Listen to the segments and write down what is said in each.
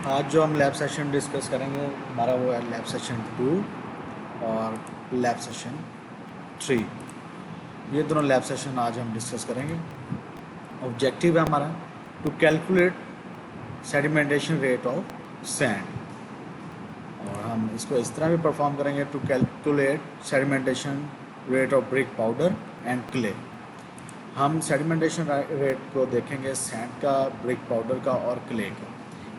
आज जो हम लैब सेशन डिस्कस करेंगे हमारा वो है लैब सेशन 2 और लैब सेशन 3। ये दोनों लैब सेशन आज हम डिस्कस करेंगे। ऑब्जेक्टिव है हमारा to calculate sedimentation rate of sand, और हम इसको इस तरह भी परफॉर्म करेंगे to calculate sedimentation rate of brick powder and clay. हम सेडिमेंटेशन रेट को देखेंगे सैंड का, ब्रिक पाउडर का और क्ले का।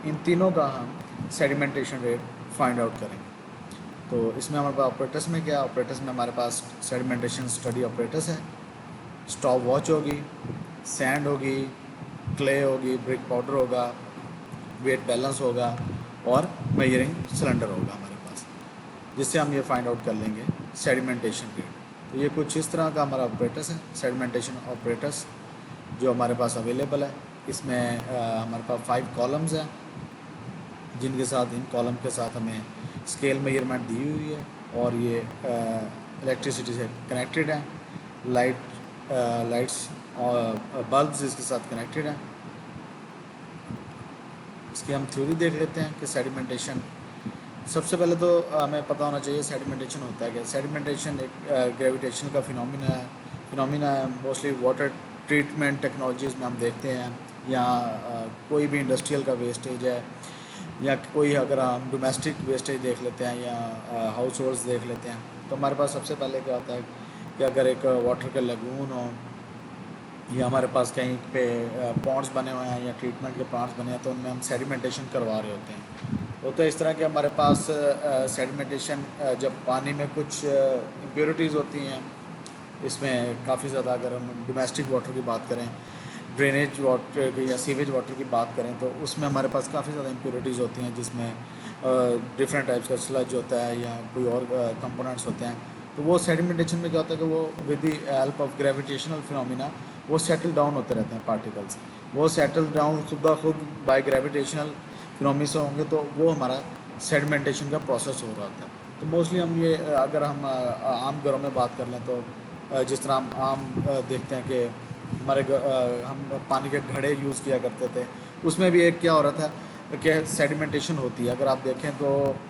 इन तीनों का हम सेडिमेंटेशन रेट फाइंड आउट करेंगे। तो इसमें हमारे पास ऑपरेटर्स में क्या, ऑपरेटर्स में हमारे पास सेडिमेंटेशन स्टडी ऑपरेटर्स है, स्टॉप वॉच होगी, सैंड होगी, क्ले होगी, ब्रिक पाउडर होगा, वेट बैलेंस होगा और मेजरिंग सिलेंडर होगा हमारे पास, जिससे हम ये फाइंड आउट कर लेंगे सेडिमेंटेशन रेट। तो ये कुछ इस तरह का हमारा ऑपरेटर्स है, सेडिमेंटेशन ऑपरेटर्स जो हमारे पास अवेलेबल है। इसमें हमारे पास 5 कॉलम्स हैं, जिनके साथ इन कॉलम के साथ हमें स्केल मेजरमेंट दी हुई है, और ये इलेक्ट्रिसिटी से कनेक्टेड है। लाइट्स और बल्ब्स इसके साथ कनेक्टेड हैं। इसकी हम थ्योरी देख लेते हैं कि सेडिमेंटेशन, सबसे पहले तो हमें पता होना चाहिए सेडिमेंटेशन होता है क्या। सेडिमेंटेशन एक ग्रेविटेशन का फिनोमिना है। मोस्टली वाटर ट्रीटमेंट टेक्नोलॉजीज़ में हम देखते हैं, या कोई भी इंडस्ट्रियल का वेस्टेज है, या कोई अगर हम डोमेस्टिक वेस्टेज देख लेते हैं या हाउस होल्ड्स देख लेते हैं, तो हमारे पास सबसे पहले क्या होता है कि अगर एक वाटर का लगून हो, या हमारे पास कहीं पे पॉन्ड्स बने हुए हैं या ट्रीटमेंट के प्लांट्स बने हैं, तो उनमें हम सेडिमेंटेशन करवा रहे होते हैं। होता है इस तरह के हमारे पास सेडिमेंटेशन जब पानी में कुछ इम्प्योरिटीज़ होती हैं, इसमें काफ़ी ज़्यादा, अगर हम डोमेस्टिक वाटर की बात करें, ड्रेनेज वाटर की या सीवेज वाटर की बात करें, तो उसमें हमारे पास काफ़ी ज़्यादा इम्प्योरिटीज़ होती हैं, जिसमें डिफरेंट टाइप्स का स्लज होता है या कोई और कंपोनेंट्स होते हैं। तो वो सेडिमेंटेशन में क्या होता है कि वो with the help of gravitational phenomena वो सेटल डाउन होते रहते हैं पार्टिकल्स। वो सेटल डाउन खुद बाय ग्रेविटेशनल फिनोमिना से होंगे, तो वो हमारा सेडिमेंटेशन का प्रोसेस हो रहा होता है। तो मोस्टली हम ये, अगर हम आम घरों में बात कर लें, तो जिस तरह हम आम देखते हैं कि हमारे हम पानी के घड़े यूज़ किया करते थे, उसमें भी एक क्या हो रहा था कि सेडिमेंटेशन होती है। अगर आप देखें तो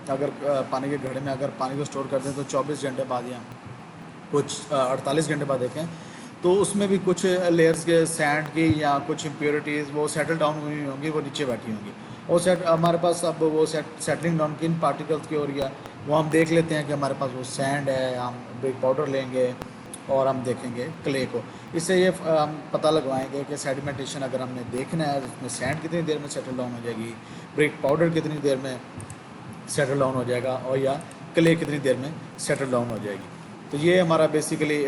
अगर पानी के घड़े में अगर पानी को स्टोर करते हैं तो 24 घंटे बाद या कुछ 48 घंटे बाद देखें तो उसमें भी कुछ लेयर्स के सैंड की या कुछ इम्प्योरिटीज़ वो सेटल डाउन हुई होंगी, वो नीचे बैठी होंगी। और हमारे पास अब वो सेटलिंग डाउन किन पार्टिकल्स की हो रही है, वो हम देख लेते हैं कि हमारे पास वो सैंड है। हम ब्रिक पाउडर लेंगे और हम देखेंगे क्ले को। इससे ये हम पता लगवाएंगे कि सेडिमेंटेशन अगर हमने देखना है, उसमें सैंड कितनी देर में सेटल डाउन हो जाएगी, ब्रिक पाउडर कितनी देर में सेटल डाउन हो जाएगा, और या क्ले कितनी देर में सेटल डाउन हो जाएगी। तो ये हमारा बेसिकली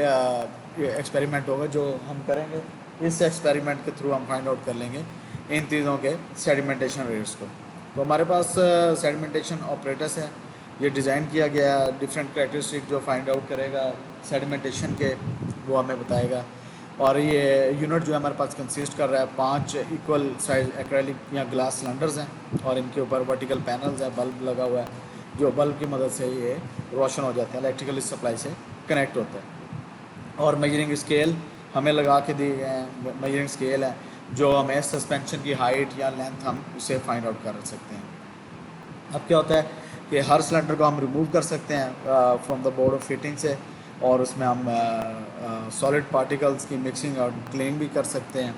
एक्सपेरिमेंट होगा जो हम करेंगे। इस एक्सपेरिमेंट के थ्रू हम फाइंड आउट कर लेंगे इन चीज़ों के सेडिमेंटेशन रेट्स को। तो हमारे पास सेडिमेंटेशन ऑपरेटर्स है, ये डिज़ाइन किया गया डिफरेंट कैरेक्टरिस्टिक जो फाइंड आउट करेगा सेडिमेंटेशन के, वो हमें बताएगा। और ये यूनिट जो है हमारे पास कंसिस्ट कर रहा है 5 इक्वल साइज एक्रेलिक या ग्लास सिलेंडर्स हैं, और इनके ऊपर वर्टिकल पैनल्स है, बल्ब लगा हुआ है, जो बल्ब की मदद से ये रोशन हो जाता है, इलेक्ट्रिकल सप्लाई से कनेक्ट होता है। और मेजरिंग स्केल हमें लगा के दिए गए हैं, मेजरिंग स्केल है जो हमें सस्पेंशन की हाइट या लेंथ हम उसे फाइंड आउट कर सकते हैं। अब क्या होता है कि हर सिलेंडर को हम रिमूव कर सकते हैं from the board of fitting से, और उसमें हम सॉलिड पार्टिकल्स की मिक्सिंग और क्लीनिंग भी कर सकते हैं।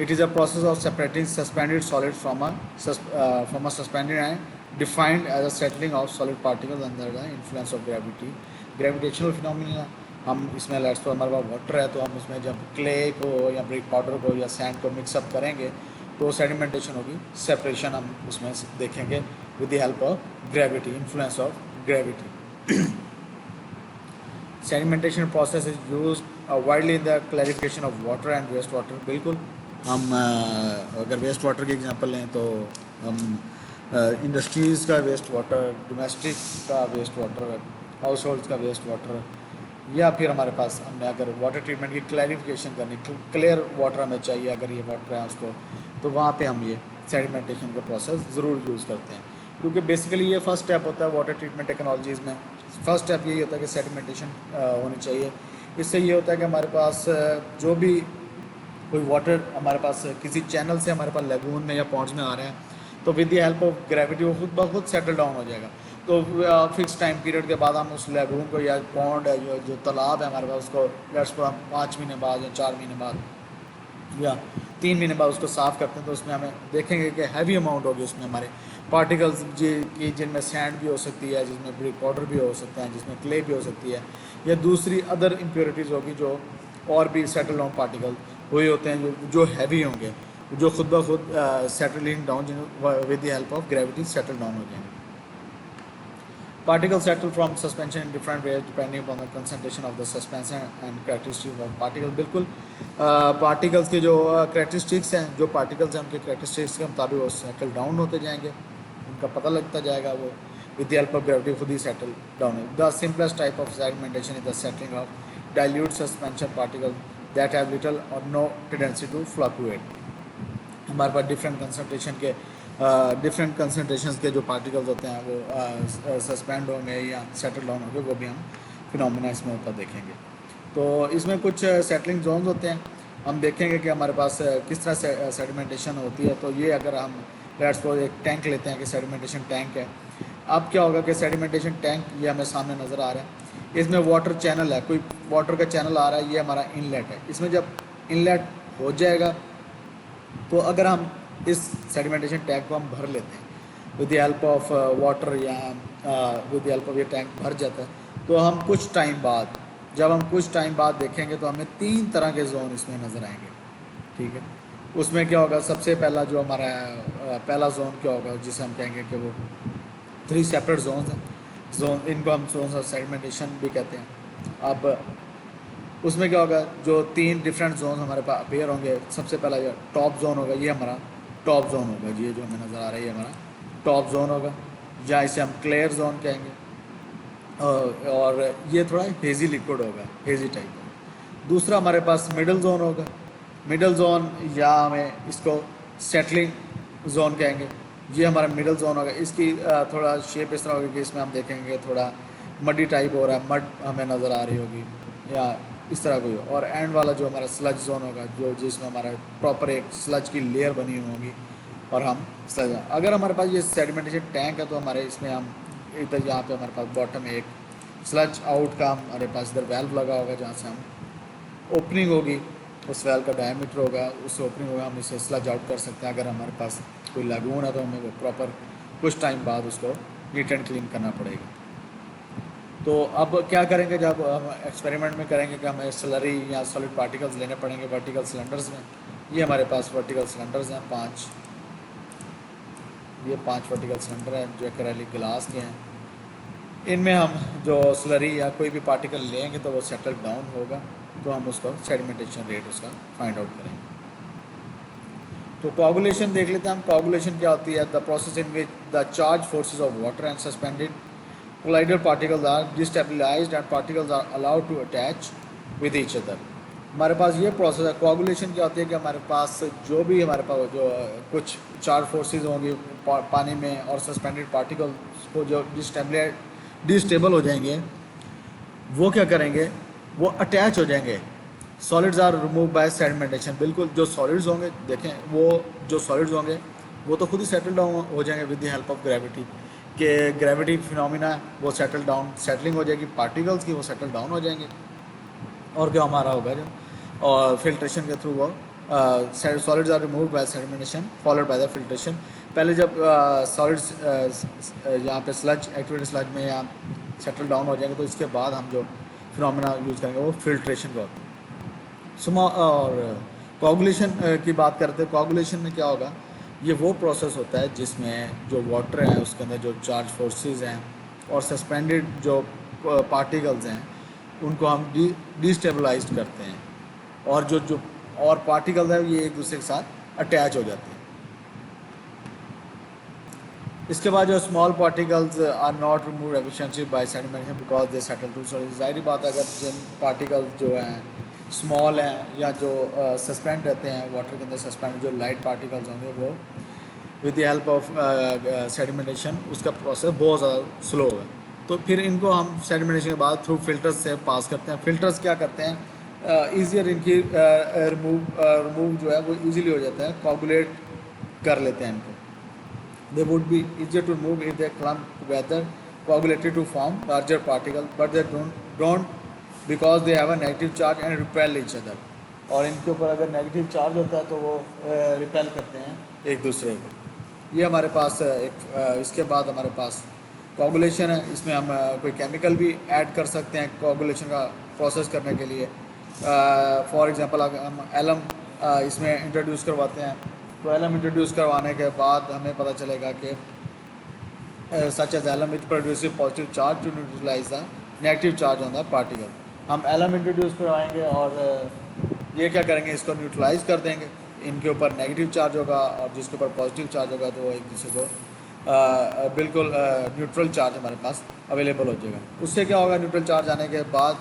It is a process of separating suspended solid from a suspended and defined as a settling of solid particles under the influence of gravity, gravitational phenomena. हम इसमें लेट्स तो हमारे पास वाटर है, तो हम इसमें जब क्ले को या ब्रिक पाउडर को या सैंड को मिक्सअप करेंगे तो सेडिमेंटेशन होगी, सेपरेशन हम उसमें देखेंगे with the help of gravity, influence of gravity. Sedimentation process is use widely in the clarification of water and waste water. बिल्कुल, हम अगर वेस्ट वाटर की एग्जांपल लें तो हम इंडस्ट्रीज़ का वेस्ट वाटर, डोमेस्टिक का वेस्ट वाटर, हाउस होल्ड्स का वेस्ट वाटर, या फिर हमारे पास हमने अगर वाटर ट्रीटमेंट की क्लैरिफिकेशन करनी, क्लियर वाटर हमें चाहिए अगर ये वाटर है उसको, तो वहाँ पे हम ये सेडिमेंटेशन का प्रोसेस ज़रूर यूज़ करते हैं। क्योंकि बेसिकली ये फर्स्ट स्टेप होता है वाटर ट्रीटमेंट टेक्नोलॉजीज़ में। फर्स्ट स्टेप यही होता है कि सेडिमेंटेशन होनी चाहिए। इससे ये होता है कि हमारे पास जो भी कोई वाटर हमारे पास किसी चैनल से हमारे पास लगून में या पॉन्ड्स में आ रहे हैं, तो with the help of gravity वो खुद ब खुद सेटल डाउन हो जाएगा। तो फिक्स टाइम पीरियड के बाद हम उस लेगून को या पॉन्ड है जो तालाब है हमारे पास उसको लेट्स सपोज हम 5 महीने बाद या 4 महीने बाद या 3 महीने बाद उसको साफ़ करते हैं, तो उसमें हमें देखेंगे कि हैवी अमाउंट होगी उसमें हमारे पार्टिकल्स जी जिनमें सैंड भी हो सकती है, जिसमें ब्रिक पाउडर भी हो सकता है, जिसमें क्ले भी हो सकती है, या दूसरी अदर इम्प्योरिटीज़ होगी जो और भी सेटल डाउन पार्टिकल हुए होते हैं जो हैवी होंगे, जो खुद ब खुद settling down with the help of gravity settle down हो जाएंगे। Particles settle from suspension in different ways depending upon the concentration of the suspension and characteristics of particle। बिल्कुल पार्टिकल्स के जो करेक्टरिस्टिक्स हैं, जो पार्टिकल्स हैं उनके करेक्टरिस्टिक्स के मुताबिक वो सेटल डाउन होते जाएंगे, उनका पता लगता जाएगा, वो with the help of gravity खुद ही सेटल डाउन है। The simplest type of sedimentation is the settling of dilute suspension particle that have little और नो टेंडेंसी टू फ्लक्चुएट। हमारे पास डिफरेंट कंसनट्रेशंस के जो पार्टिकल्स होते हैं वो सस्पेंड होंगे या सेटल डाउन होंगे, वो भी हम फिनोमिना इसमें होता देखेंगे। तो इसमें कुछ सेटलिंग जोन्स होते हैं, हम देखेंगे कि हमारे पास किस तरह से सेडिमेंटेशन होती है। तो ये अगर हम लेट्स सपोज एक टैंक लेते हैं कि सेडिमेंटेशन टैंक है, अब क्या होगा कि सेडिमेंटेशन टैंक ये हमें सामने नज़र आ रहा है, इसमें वाटर चैनल है, कोई वाटर का चैनल आ रहा है, ये हमारा इनलेट है। इसमें जब इनलेट हो जाएगा तो अगर हम इस सेडिमेंटेशन टैंक को हम भर लेते हैं with the help of water या विद द हेल्प ऑफ ये टैंक भर जाता है, तो हम कुछ टाइम बाद जब हम कुछ टाइम बाद देखेंगे तो हमें 3 तरह के जोन इसमें नज़र आएंगे। ठीक है, उसमें क्या होगा, सबसे पहला जो हमारा पहला जोन क्या होगा जिसे हम कहेंगे कि वो 3 सेपरेट जोन हैं, इनको हम जोन ऑफ सेडिमेंटेशन भी कहते हैं। अब उसमें क्या होगा, जो 3 डिफरेंट जोन हमारे पास अपेयर होंगे, सबसे पहला जो टॉप जोन होगा, ये हमारा टॉप जोन होगा, ये जो हमें नज़र आ रहा है ये हमारा टॉप जोन होगा, या इसे हम क्लियर जोन कहेंगे, और ये थोड़ा हेजी लिक्विड होगा, हेजी टाइप। दूसरा हमारे पास मिडल जोन होगा, मिडल जोन या हमें इसको सेटलिंग जोन कहेंगे, ये हमारा मिडल जोन होगा। इसकी थोड़ा शेप इस तरह होगी कि इसमें हम देखेंगे थोड़ा मडी टाइप हो रहा है, मड हमें नज़र आ रही होगी या इस तरह कोई। और एंड वाला जो हमारा स्लज जोन होगा, जो जिसमें हमारा प्रॉपर एक स्लज की लेयर बनी हुई होगी, और हम स्लज, अगर हमारे पास ये सेडिमेंटेशन टैंक है तो हमारे इसमें हम इधर यहाँ पे हमारे पास बॉटम में एक स्लज आउट का हमारे पास इधर वेल्व लगा होगा, जहाँ से हम ओपनिंग होगी, उस वेल्व का डायमीटर होगा, उस ओपनिंग होगा, हम इसे स्लज आउट कर सकते हैं। अगर हमारे पास कोई लगून है तो हमें वो प्रॉपर कुछ टाइम बाद उसको नीट एंड क्लीन करना पड़ेगा। तो अब क्या करेंगे, जब हम एक्सपेरिमेंट में करेंगे कि हमें स्लरी या सॉलिड पार्टिकल्स लेने पड़ेंगे वर्टिकल सिलेंडर्स में। ये हमारे पास वर्टिकल सिलेंडर्स हैं 5, ये 5 वर्टिकल सिलेंडर हैं जो एक्रेलिक गिलास के हैं। इनमें हम जो स्लरी या कोई भी पार्टिकल लेंगे तो वो सेटल डाउन होगा, तो हम उसको सेडिमेंटेशन रेट उसका फाइंड आउट करेंगे। तो कोगुलेशन देख लेते हैं हम। कोगुलेशन क्या होती है, the process in which the charge forces of water and suspended collider particles are destabilized and particles are allowed to attach with each other। हमारे पास ये प्रोसेस है। कोगुलेशन क्या होती है कि हमारे पास जो भी हमारे पास जो कुछ चार्ज फोर्सेस होंगी पानी में और सस्पेंडेड पार्टिकल्स को जो डिस्टेबल हो जाएंगे, वो क्या करेंगे, वो अटैच हो जाएंगे। Solids are remove by sedimentation. बिल्कुल जो सॉलिड्स होंगे, देखें वो जो सॉलिड्स होंगे वो तो खुद ही सेटल डाउन हो जाएंगे with the help of gravity, कि ग्रेविटी फिनोमिना वो सेटलिंग हो जाएगी, पार्टिकल्स की वो सेटल डाउन हो जाएंगे। और क्या हमारा होगा जो, और फिल्ट्रेशन के थ्रू वो solids are remove by sedimentation followed by the filtration. पहले जब सॉलिड्स यहाँ पे स्लज एक्टिवेटेड स्लज में या सेटल डाउन हो जाएंगे, तो इसके बाद हम जो फिनोमिना यूज़ करेंगे वो फिल्ट्रेशन का होता है। और कोगुलेशन की बात करते हैं। कोगुलेशन में क्या होगा, ये वो प्रोसेस होता है जिसमें जो वाटर है उसके अंदर जो चार्ज फोर्सेस हैं और सस्पेंडेड जो पार्टिकल्स हैं उनको हम डिस्टेबलाइज करते हैं, और जो और पार्टिकल्स हैं ये एक दूसरे के साथ अटैच हो जाते हैं। इसके बाद जो small particles are not remove efficiently by sedimentation because they settle to solid. जाहिर बात है, अगर जिन पार्टिकल्स जो हैं स्मॉल हैं या जो सस्पेंड रहते हैं वाटर के अंदर सस्पेंड, जो लाइट पार्टिकल्स होंगे वो with the help of sedimentation उसका प्रोसेस बहुत ज़्यादा स्लो है। तो फिर इनको हम सेडिमेंटेशन के बाद थ्रू फिल्टर्स से पास करते हैं। फिल्टर्स क्या करते हैं, ईजियर इनकी रिमूव जो है वो ईजिली हो जाता है, कोगुलेट कर लेते हैं इनको। they would be easier to move if they clump together, coagulated to form larger particles, but they don't because they have a negative charge and repel each other. और इनके ऊपर अगर नेगेटिव चार्ज होता है तो वो रिपेल करते हैं एक दूसरे को। ये हमारे पास इसके बाद हमारे पास कोगुलेशन है। इसमें हम कोई केमिकल भी ऐड कर सकते हैं कोगुलेशन का प्रोसेस करने के लिए। फॉर एग्जांपल अगर हम एलम इसमें इंट्रोड्यूस करवाते हैं तो एलम इंट्रोड्यूस करवाने के बाद हमें पता चलेगा कि such as alum it produce positive charge to neutralise the negative charge on the particle. हम एलम इंट्रोड्यूस करवाएंगे और ये क्या करेंगे, इसको न्यूट्रलाइज कर देंगे। इनके ऊपर नेगेटिव चार्ज होगा और जिसके ऊपर पॉजिटिव चार्ज होगा तो एक दूसरे को बिल्कुल न्यूट्रल चार्ज हमारे पास अवेलेबल हो जाएगा। उससे क्या होगा, न्यूट्रल चार्ज आने के बाद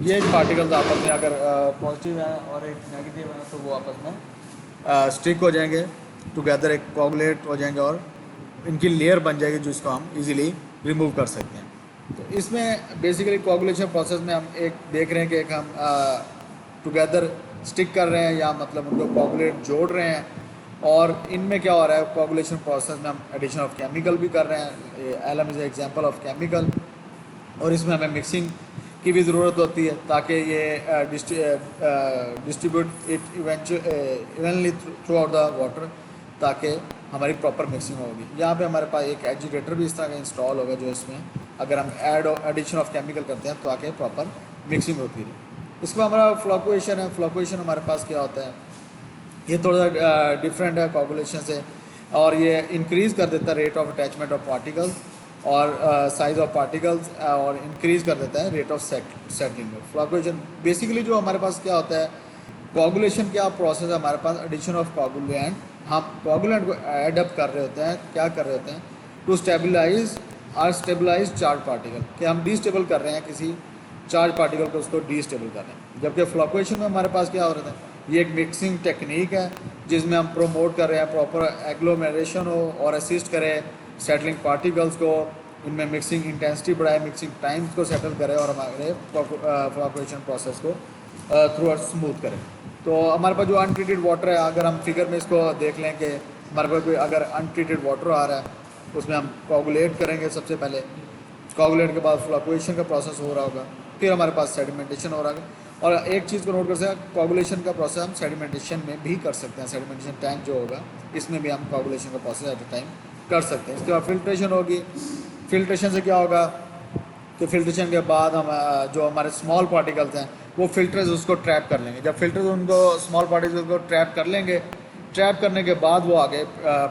ये पार्टिकल्स आपस में अगर पॉजिटिव है और एक नेगेटिव है तो वो आपस में स्टिक हो जाएंगे टुगेदर, एक कोगुलेट हो जाएंगे और इनकी लेयर बन जाएगी जिसको हम इजीली रिमूव कर सकते हैं। तो इसमें बेसिकली कोगुलेशन प्रोसेस में हम एक देख रहे हैं कि एक हम टुगेदर स्टिक कर रहे हैं या मतलब उनको कोगुलेट जोड़ रहे हैं। और इनमें क्या हो रहा है, कोगुलेशन प्रोसेस में हम एडिशन ऑफ केमिकल भी कर रहे हैं। Alum is example of chemical. और इसमें हमें मिक्सिंग की भी ज़रूरत होती है ताकि ये distribute it evenly through out the water, ताकि हमारी प्रॉपर मिक्सिंग होगी। यहाँ पे हमारे पास एक एजिटेटर भी इस तरह का इंस्टॉल होगा जो इसमें अगर हम एडिशन ऑफ केमिकल करते हैं तो आके प्रॉपर मिक्सिंग होती है। इसके बाद हमारा फ्लक्चुएशन है। फ्लक्चुएशन हमारे पास क्या होता है, ये थोड़ा सा डिफरेंट है कोगुलेशन से, और ये इंक्रीज़ कर देता है rate of attachment of particles और साइज ऑफ पार्टिकल्स, और इंक्रीज़ कर देता है rate of settling. Fluctuation basically जो हमारे पास क्या होता है, कोगुलेशन क्या प्रोसेस है हमारे पास, एडिशन ऑफ कोगुलेंट। हम कोगुलेंट को एड अप कर रहे होते हैं, क्या कर रहे होते हैं, टू स्टेबलाइज चार्ज पार्टिकल, कि हम डिस्टेबल कर रहे हैं किसी चार्ज पार्टिकल को, उसको डिस्टेबल कर रहे हैं। जबकि फ्लक्चुएशन में हमारे पास क्या हो रहा है, ये एक मिक्सिंग टेक्निक है जिसमें हम प्रोमोट कर रहे हैं प्रॉपर एग्लोमेरेशन हो और असिस्ट करें सेटलिंग पार्टिकल्स को, इनमें मिक्सिंग इंटेंसिटी बढ़ाए, मिक्सिंग टाइम्स को सेटल करें और हमारे फ्लक्चुएशन प्रोसेस को थ्रू आउट स्मूथ करें। तो हमारे पास जो अनट्रीटेड वाटर है, अगर हम फिगर में इसको देख लें कि हमारे पास कोई अगर अनट्रीटेड वाटर आ रहा है उसमें हम कोगुलेट करेंगे सबसे पहले, कोगुलेट के बाद फ्लक्चुएशन का प्रोसेस हो रहा होगा, फिर हमारे पास सेडिमेंटेशन हो रहा है। और एक चीज़ को नोट कर सकते हैं, कोगुलेशन का प्रोसेस हम सेडिमेंटेशन में भी कर सकते हैं। सेडिमेंटेशन टैंक जो होगा इसमें भी हम कोगुलेशन का प्रोसेस एट ए टाइम कर सकते हैं। इसके बाद फिल्ट्रेशन होगी। फिल्ट्रेशन से क्या होगा कि फिल्ट्रेशन के बाद हम जो हमारे स्मॉल पार्टिकल्स हैं वो फिल्टर्स उसको ट्रैप कर लेंगे। जब फिल्टर्स उनको स्मॉल पार्टिकल्स को ट्रैप कर लेंगे, ट्रैप करने के बाद वो आगे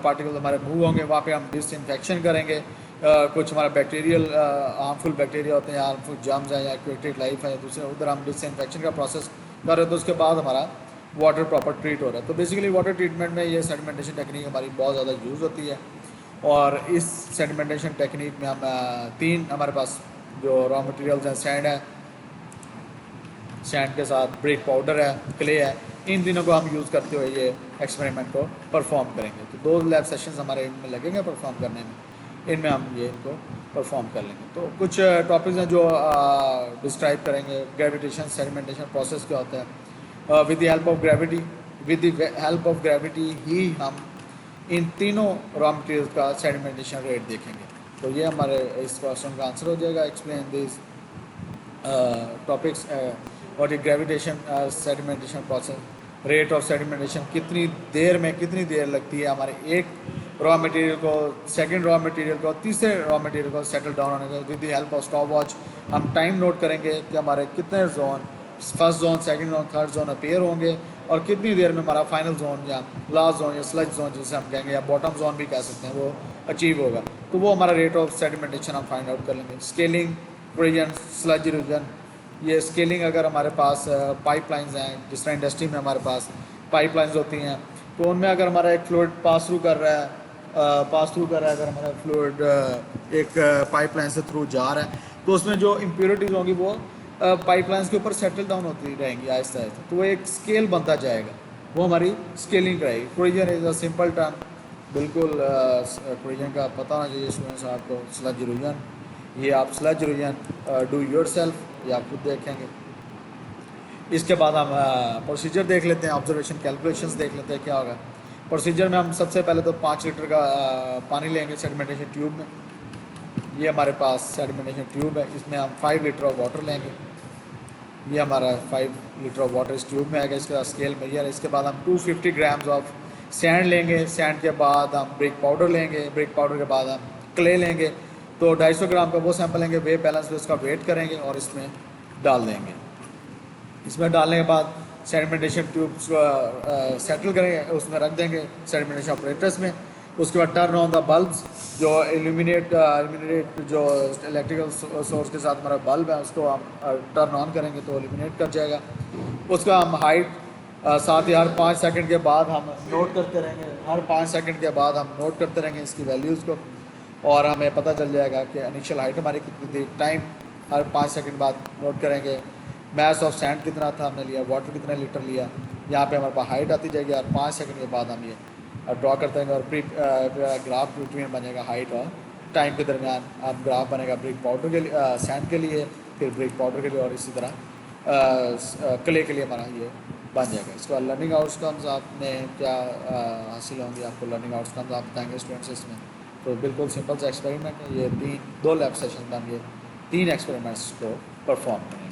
पार्टिकल्स हमारे मूव होंगे, वहाँ पे हम डिसइंफेक्शन करेंगे। कुछ हमारा बैक्टीरियल हार्मफुल बैक्टीरिया होते हैं, हार्मफुल जर्म्स हैं या एक्वेटिक लाइफ है, दूसरे उधर हम डिसइंफेक्शन का प्रोसेस कर रहे हैं। तो उसके बाद हमारा वाटर प्रॉपर ट्रीट हो रहा है। तो बेसिकली वाटर ट्रीटमेंट में ये सेडिमेंटेशन टेक्निक हमारी बहुत ज़्यादा यूज़ होती है। और इस सेडिमेंटेशन टेक्निक में हम तीन हमारे पास जो रॉ मटेरियल्स हैं, सैंड है, सैंड के साथ ब्रिक पाउडर है, क्ले है, इन तीनों को हम यूज़ करते हुए ये एक्सपेरिमेंट को परफॉर्म करेंगे। तो 2 लैब सेशंस हमारे इनमें लगेंगे परफॉर्म करने में, इनमें हम ये इनको परफॉर्म कर लेंगे। तो कुछ टॉपिक्स हैं जो डिस्क्राइब करेंगे। ग्रेविटेशन सेडिमेंटेशन प्रोसेस क्या होता है, with the help of gravity, with the help of gravity ही हम इन तीनों रॉ मटेरियल्स का सेडिमेंटेशन रेट देखेंगे। तो ये हमारे इस क्वेश्चन का आंसर हो जाएगा। एक्सप्लेन दिस टॉपिक्स और ये gravitation sedimentation process, rate of sedimentation, कितनी देर लगती है हमारे एक रॉ मटेरियल को, सेकंड रॉ मटेरियल को, तीसरे रॉ मटेरियल को सेटल डाउन होने का। With the help of stop watch हम टाइम नोट करेंगे कि हमारे कितने zone, first zone, second zone, third zone appear होंगे और कितनी देर में हमारा फाइनल जोन या लास्ट जोन या स्लज जोन जिसे हम कहेंगे या बॉटम जोन भी कह सकते हैं वो अचीव होगा। तो वो हमारा रेट ऑफ सेडिमेंटेशन हम फाइंड आउट कर लेंगे। स्केलिंग, प्रोविजन, स्लज इरोजन, ये स्केलिंग अगर हमारे पास पाइपलाइंस हैं, जिस तरह इंडस्ट्री में हमारे पास पाइपलाइंस होती हैं तो उनमें अगर हमारा एक फ्लूइड पास थ्रू कर रहा है, अगर हमारा फ्लूइड एक पाइपलाइन से थ्रू जा रहा है तो उसमें जो इम्प्योरिटीज़ होंगी वो पाइपलाइंस के ऊपर सेटल डाउन होती रहेंगी आहिस्ता आहिस्ता, तो वो एक स्केल बनता जाएगा, वो हमारी स्केलिंग कराएगी। Corrosion is a simple term, बिल्कुल कोरिजन का पता होना चाहिए स्टूडेंट्स आपको। स्लज इरोजन, ये आप स्लज इरोजन डू योरसेल्फ, ये आप खुद देखेंगे। इसके बाद हम प्रोसीजर देख लेते हैं, ऑब्जर्वेशन कैलकुलेशंस देख लेते हैं क्या होगा। प्रोसीजर में हम सबसे पहले तो 5 लीटर का पानी लेंगे सेडिमेंटेशन ट्यूब में। ये हमारे पास सेडिमेंटेशन ट्यूब है, इसमें हम 5 लीटर ऑफ वाटर लेंगे। ये हमारा 5 लीटर ऑफ वाटर इस ट्यूब में आएगा। इसके बाद स्केल मेजर है। इसके बाद हम 250 ग्राम्स ऑफ सैंड लेंगे। सैंड के बाद हम ब्रिक पाउडर लेंगे। ब्रिक पाउडर के बाद हम क्ले लेंगे। तो 250 ग्राम का वो सैंपल लेंगे, वेट बैलेंस पे उसका वेट करेंगे और इसमें डाल देंगे। इसमें डालने के बाद सेडिमेंटेशन ट्यूब्स को सेटल करेंगे, उसमें रख देंगे सेडिमेंटेशन ऑपरेटर्स में। उसके बाद टर्न ऑन द बल्ब्स, जो इल्यूमिनेट जो इलेक्ट्रिकल सोर्स के साथ हमारा बल्ब है उसको हम टर्न ऑन करेंगे तो इल्यूमिनेट कर जाएगा। उसका हम हाइट साथ ही हर 5 सेकंड के बाद हम नोट करते रहेंगे। हर 5 सेकंड के बाद हम नोट करते रहेंगे इसकी वैल्यूज़ को, और हमें पता चल जाएगा कि इनिशियल हाइट हमारी कितनी थी। टाइम हर 5 सेकंड बाद नोट करेंगे। मैस ऑफ सैंड कितना था हमने लिया, वाटर कितना लीटर लिया, यहाँ पे हमारे पास हाइट आती जाएगी। और 5 सेकंड के बाद हम ये ड्रॉ करते हैं और ग्राफ बिटवीन बनेगा हाइट और टाइम के दरमियान। अब ग्राफ बनेगा ब्रिक पाउडर के लिए, सैंड के लिए, फिर ब्रिक पाउडर के लिए, और इसी तरह क्ले के लिए हमारा ये बन जाएगा। इसके बाद लर्निंग आउटकम्स आपने क्या हासिल होंगे, आपको लर्निंग आउटकम्स आप बताएंगे स्टूडेंट्स इसमें। तो बिल्कुल सिंपल सा एक्सपेरिमेंट है ये। 2 लैब सेशन में हम ये 3 एक्सपेरिमेंट्स को परफॉर्म करेंगे।